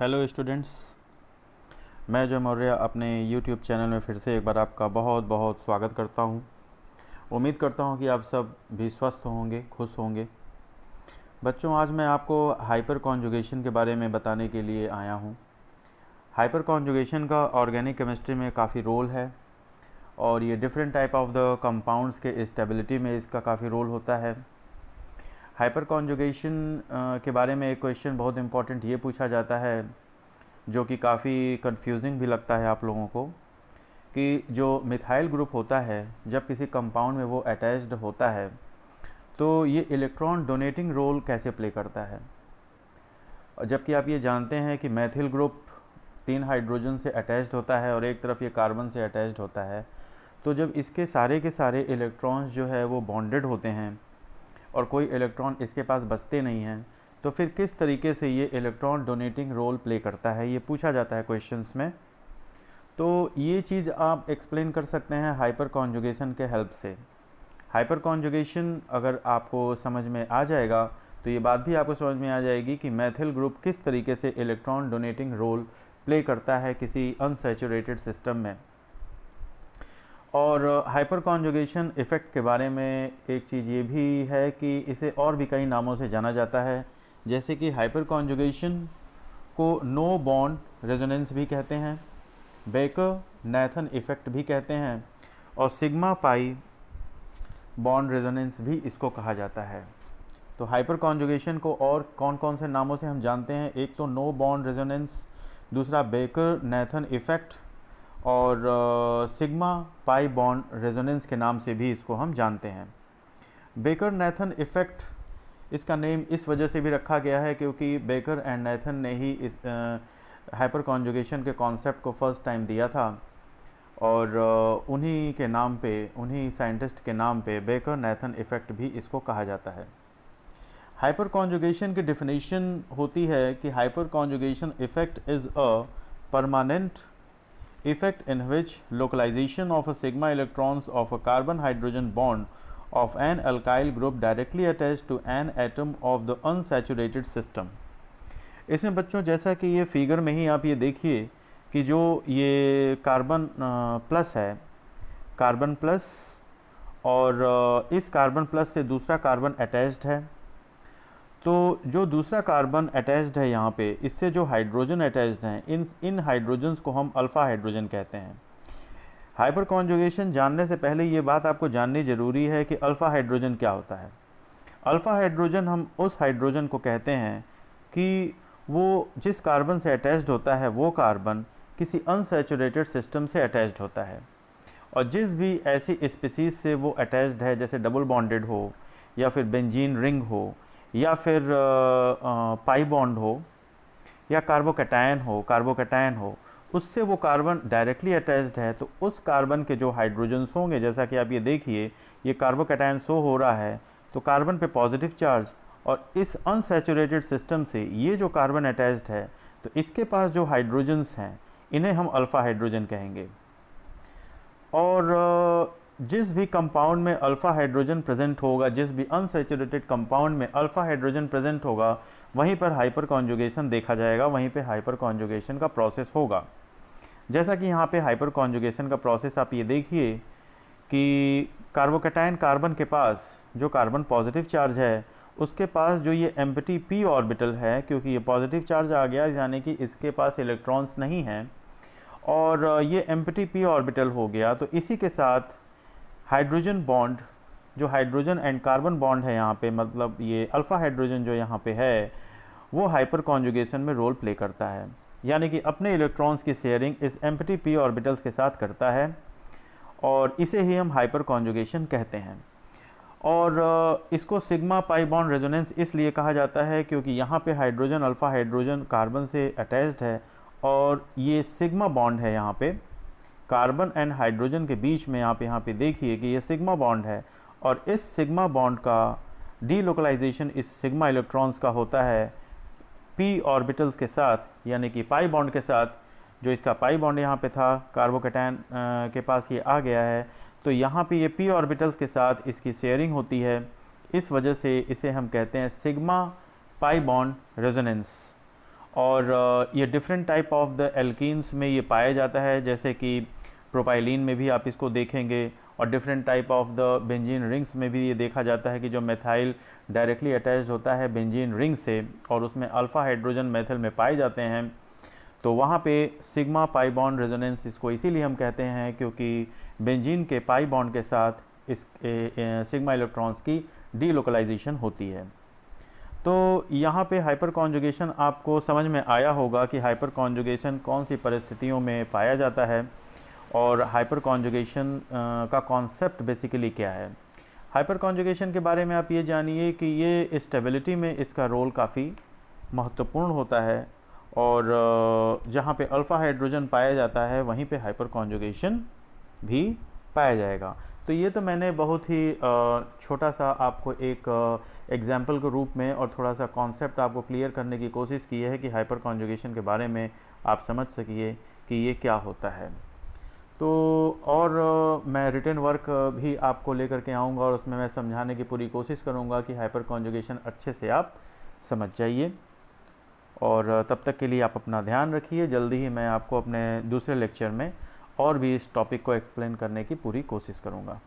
Hello students, मैं जो मौर्य अपने यूट्यूब चैनल में फिर से एक बार आपका बहुत बहुत स्वागत करता हूं। उम्मीद करता हूं कि आप सब भी स्वस्थ होंगे, खुश होंगे। बच्चों, आज मैं आपको हाइपर कॉन्जुगेशन के बारे में बताने के लिए आया हूं। हाइपर कॉन्जुगेशन का ऑर्गेनिक केमिस्ट्री में काफ़ी रोल है और ये different type of the compounds के स्टेबिलिटी में इसका काफ़ी रोल होता है। हाइपर कॉन्जुगेशन के बारे में एक क्वेश्चन बहुत इंपॉर्टेंट ये पूछा जाता है, जो कि काफ़ी कंफ्यूजिंग भी लगता है आप लोगों को, कि जो मिथाइल ग्रुप होता है जब किसी कंपाउंड में वो अटैच्ड होता है तो ये इलेक्ट्रॉन डोनेटिंग रोल कैसे प्ले करता है। और जबकि आप ये जानते हैं कि मैथिल ग्रुप 3 हाइड्रोजन से अटैच्ड होता है और एक तरफ ये कार्बन से अटैच्ड होता है, तो जब इसके सारे के सारे इलेक्ट्रॉन्स जो है वो बॉन्डेड होते हैं और कोई इलेक्ट्रॉन इसके पास बचते नहीं हैं, तो फिर किस तरीके से ये इलेक्ट्रॉन डोनेटिंग रोल प्ले करता है, ये पूछा जाता है क्वेश्चंस में। तो ये चीज़ आप एक्सप्लेन कर सकते हैं हाइपर कॉन्जुगेशन के हेल्प से। हाइपर कॉन्जुगेशन अगर आपको समझ में आ जाएगा तो ये बात भी आपको समझ में आ जाएगी कि मैथिल ग्रुप किस तरीके से इलेक्ट्रॉन डोनेटिंग रोल प्ले करता है किसी अनसैचुरेटेड सिस्टम में। और हाइपर कॉन्जुगेशन इफ़ेक्ट के बारे में एक चीज़ ये भी है कि इसे और भी कई नामों से जाना जाता है, जैसे कि हाइपर कॉन्जुगेशन को नो बॉन्ड रेजोनेंस भी कहते हैं, बेकर नैथन इफ़ेक्ट भी कहते हैं, और सिग्मा पाई बॉन्ड रेजोनेंस भी इसको कहा जाता है। तो हाइपर कॉन्जुगेशन को और कौन कौन से नामों से हम जानते हैं, एक तो नो बॉन्ड रेजोनेंस, दूसरा बेकर नैथन इफ़ेक्ट, और सिग्मा पाई बॉन्ड रेजोनेंस के नाम से भी इसको हम जानते हैं। बेकर नैथन इफ़ेक्ट, इसका नेम इस वजह से भी रखा गया है क्योंकि बेकर एंड नैथन ने ही इस हाइपर कॉन्जुगेशन के कॉन्सेप्ट को फर्स्ट टाइम दिया था, और उन्हीं के नाम पे, उन्हीं साइंटिस्ट के नाम पे बेकर नैथन इफ़ेक्ट भी इसको कहा जाता है। हाइपर कॉन्जुगेशन की डेफिनेशन होती है कि hyper conjugation effect is a permanent effect in which localization of a sigma electrons of a carbon hydrogen bond of an alkyl group directly attached to an atom of the unsaturated system। इसमें बच्चों, जैसा कि ये figure में ही आप ये देखिए कि जो ये कार्बन प्लस है, कार्बन प्लस, और इस कार्बन प्लस से दूसरा कार्बन अटैच्ड है, तो जो दूसरा कार्बन अटैच्ड है यहाँ पे, इससे जो हाइड्रोजन अटैच्ड हैं, इन हाइड्रोजन्स को हम अल्फ़ा हाइड्रोजन कहते हैं। हाइपर कॉन्जुगेशन जानने से पहले ये बात आपको जाननी ज़रूरी है कि अल्फ़ा हाइड्रोजन क्या होता है। अल्फ़ा हाइड्रोजन हम उस हाइड्रोजन को कहते हैं कि वो जिस कार्बन से अटैच्ड होता है वो कार्बन किसी अनसैचुरेटेड सिस्टम से अटैच्ड होता है, और जिस भी ऐसी स्पीसीज से वो अटैच्ड है, जैसे डबल बॉन्डेड हो, या फिर बेंजीन रिंग हो, या फिर पाई बॉन्ड हो, या कार्बोकैटायन हो, उससे वो कार्बन डायरेक्टली अटैच्ड है, तो उस कार्बन के जो हाइड्रोजन्स होंगे, जैसा कि आप ये देखिए ये कार्बोकैटायन शो हो रहा है, तो कार्बन पे पॉजिटिव चार्ज, और इस अनसैचुरेटेड सिस्टम से ये जो कार्बन अटैच्ड है, तो इसके पास जो हाइड्रोजन्स हैं इन्हें हम अल्फ़ा हाइड्रोजन कहेंगे। और जिस भी कंपाउंड में अल्फ़ा हाइड्रोजन प्रेजेंट होगा, जिस भी अनसैचुरेटेड कंपाउंड में अल्फ़ा हाइड्रोजन प्रेजेंट होगा, वहीं पर हाइपर कॉन्जुगेशन देखा जाएगा, वहीं पे हाइपर कॉन्जुगेशन का प्रोसेस होगा। जैसा कि यहाँ पे हाइपर कॉन्जुगेशन का प्रोसेस आप ये देखिए कि कार्बोकैटायन कार्बन के पास जो कार्बन पॉजिटिव चार्ज है, उसके पास जो ये एम्प्टी पी ऑर्बिटल है, क्योंकि ये पॉजिटिव चार्ज आ गया यानी कि इसके पास इलेक्ट्रॉन्स नहीं हैं, और ये एम्प्टी पी ऑर्बिटल हो गया, तो इसी के साथ हाइड्रोजन बॉन्ड, जो हाइड्रोजन एंड कार्बन बॉन्ड है यहाँ पे, मतलब ये अल्फ़ा हाइड्रोजन जो यहाँ पे है, वो हाइपर कॉन्जुगेशन में रोल प्ले करता है, यानी कि अपने इलेक्ट्रॉन्स की शेयरिंग इस एम्प्टी पी ऑर्बिटल्स के साथ करता है, और इसे ही हम हाइपर कॉन्जुगेशन कहते हैं। और इसको सिग्मा पाई बॉन्ड रेजोनेंस इसलिए कहा जाता है क्योंकि यहाँ पे हाइड्रोजन, अल्फ़ा हाइड्रोजन कार्बन से अटैच्ड है, और ये सिग्मा बॉन्ड है यहाँ पे कार्बन एंड हाइड्रोजन के बीच में। यहाँ पे देखिए कि ये सिग्मा बॉन्ड है, और इस सिग्मा बॉन्ड का डीलोकलाइजेशन इस सिग्मा इलेक्ट्रॉन्स का होता है पी ऑर्बिटल्स के साथ, यानी कि पाई बॉन्ड के साथ। जो इसका पाई बॉन्ड यहाँ पे था, कार्बोकैटायन के पास ये आ गया है, तो यहाँ पे ये पी ऑर्बिटल्स के साथ इसकी शेयरिंग होती है, इस वजह से इसे हम कहते हैं सिग्मा पाई बॉन्ड रेजोनेंस। और ये different type of the alkenes में ये पाया जाता है, जैसे कि प्रोपाइलिन में भी आप इसको देखेंगे, और different type of the benzene rings में भी ये देखा जाता है कि जो मेथाइल डायरेक्टली अटैच होता है बेंजीन रिंग से और उसमें अल्फ़ा हाइड्रोजन मेथल में पाए जाते हैं, तो वहाँ पे सिग्मा पाई बॉन्ड रेजोनेंस इसको इसीलिए हम कहते हैं क्योंकि बेंजीन के पाई बॉन्ड के साथ इस सिग्मा इलेक्ट्रॉन्स की डीलोकलाइजेशन होती है। तो यहाँ पे हाइपर कॉन्जुगेशन आपको समझ में आया होगा कि हाइपर कॉन्जुगेशन कौन सी परिस्थितियों में पाया जाता है और हाइपर कॉन्जुगेशन का कॉन्सेप्ट बेसिकली क्या है। हाइपर कॉन्जुगेशन के बारे में आप ये जानिए कि ये स्टेबिलिटी में इसका रोल काफ़ी महत्वपूर्ण होता है, और जहाँ पे अल्फ़ा हाइड्रोजन पाया जाता है वहीं पे हाइपर कॉन्जुगेशन भी पाया जाएगा। तो ये तो मैंने बहुत ही छोटा सा आपको एक एग्जाम्पल के रूप में और थोड़ा सा कॉन्सेप्ट आपको क्लियर करने की कोशिश की है कि हाइपर कॉन्जुगेशन के बारे में आप समझ सकिए कि ये क्या होता है। तो और मैं रिटन वर्क भी आपको लेकर के आऊँगा और उसमें मैं समझाने की पूरी कोशिश करूँगा कि हाइपर कॉन्जुगेशन अच्छे से आप समझ जाइए। और तब तक के लिए आप अपना ध्यान रखिए। जल्दी ही मैं आपको अपने दूसरे लेक्चर में और भी इस टॉपिक को एक्सप्लेन करने की पूरी कोशिश करूँगा।